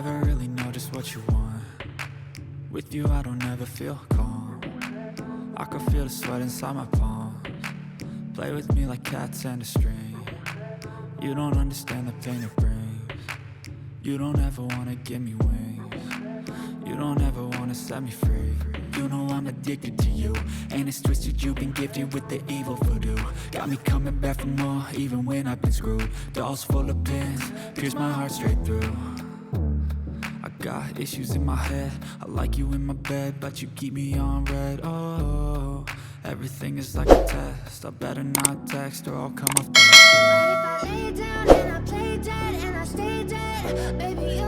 never really know just what you want. With you I don't ever feel calm. I can feel the sweat inside my palms. Play with me like cats and a string. You don't understand the pain it brings. You don't ever wanna give me wings. You don't ever wanna set me free. You know I'm addicted to you, and it's twisted, you've been gifted with the evil voodoo. Got me coming back for more, even when I've been screwed. Dolls full of pins, pierce my heart straight through. I got issues in my head, I like you in my bed, but you keep me on red. Oh, everything is like a test, I better not text or I'll come off the But if I lay down and I play dead and I stay dead, baby,